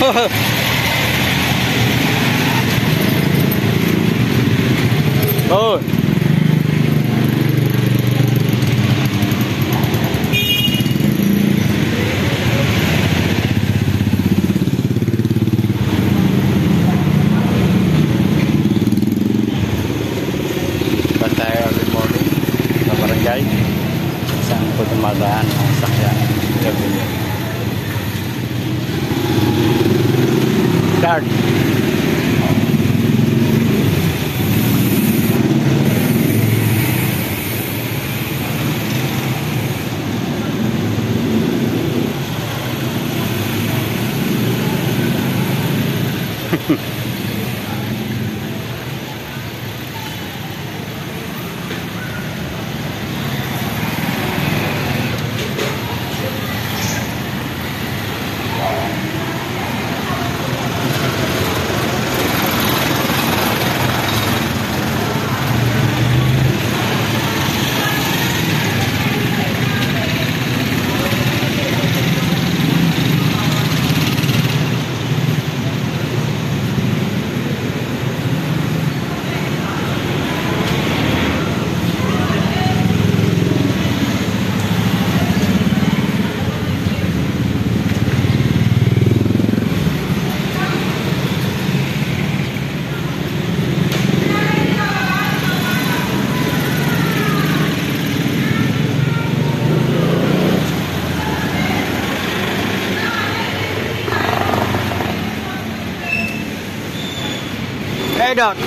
Oh. Tayo every morning sa barangay. Saan po dumadaan ang sakyan. Start. Hey, Doc.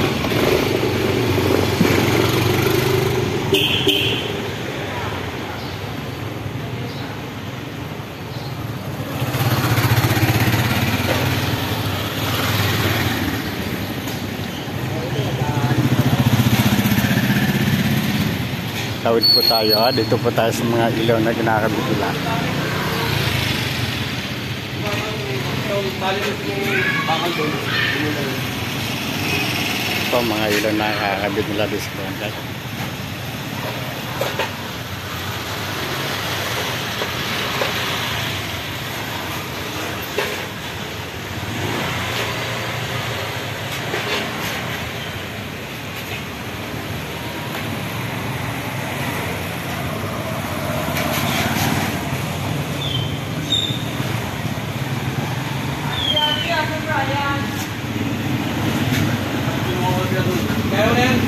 Tawid po tayo. Dito po tayo sa mga ilaw na ginakabit nila. Ito mga ilaw na nakakabit nila dito sa barangay. Kaya yan.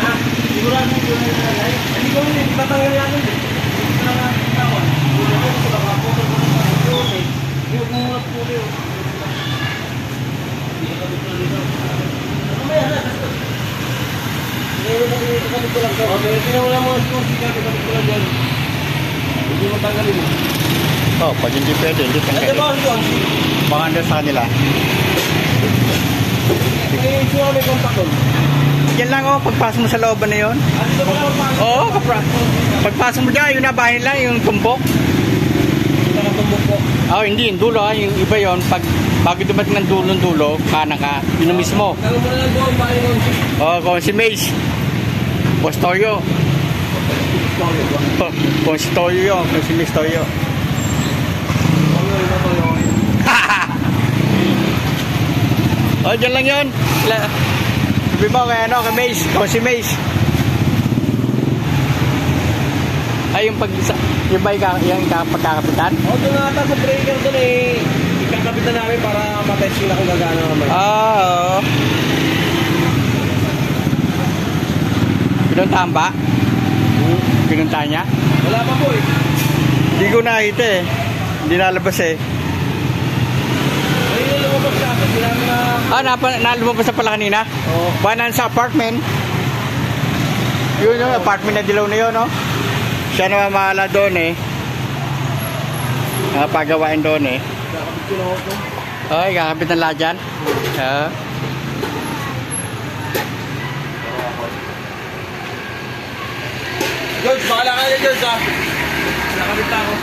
Ha? Sigurado mo yun. Hindi ko rin. Tatanggal yan yun. Ito na nga. Tawan. Ito na nga. Nakapotol ko na yun. Yung mga puli. Hindi ka dito dito. Ano ba yan? Hindi ka dito lang. Okay. Tingnan mo lang mga skor. Hindi ka dito lang dyan. Hindi mo tanggalin mo. Oh, pag hindi pwede, hindi tanggalin. Ito ba ang Baka ando sa kanila. May issue may contact doon. Yan lang oh, pagpasok mo sa looban na yun. Oo, pagpasok mo dyan, yung nabahay nila, yung tumbok. Yung tumbok po. Oh, hindi, yung dulo ha, yung iba yun, bago dumating ng dulo, kanan ka, yun mismo. Tanong mo na lang doon, bahay doon. Oh, kung si Mace, Boss Toyo. Kung si Toyo yun, kung si Mace Toyo. Oh, dyan lang yun. Sabi mo kay ano, kay Mace, kung si Mace. Ay, yung yung ba yung pagkakapitan? Oo, doon nga ata sa breaker doon eh. Ikakapitan namin para matest sila kung gagana naman. Oo. Pinuntahan ba? Pinuntahan niya? Wala pa po eh. Hindi ko nakita eh. Hindi nalabas eh. Ay, lumabas siya. Kasi namin na... Nalumabas na pala kanina? Oo. Banan sa apartment. Yun yung apartment na dilaw na yun, no? Siya na mamahala doon eh. Pagawain doon eh. Kakapit ko na ako. Okay, kakapit ng lahat dyan. George, bahala ka na George ha. Nakapit na ako.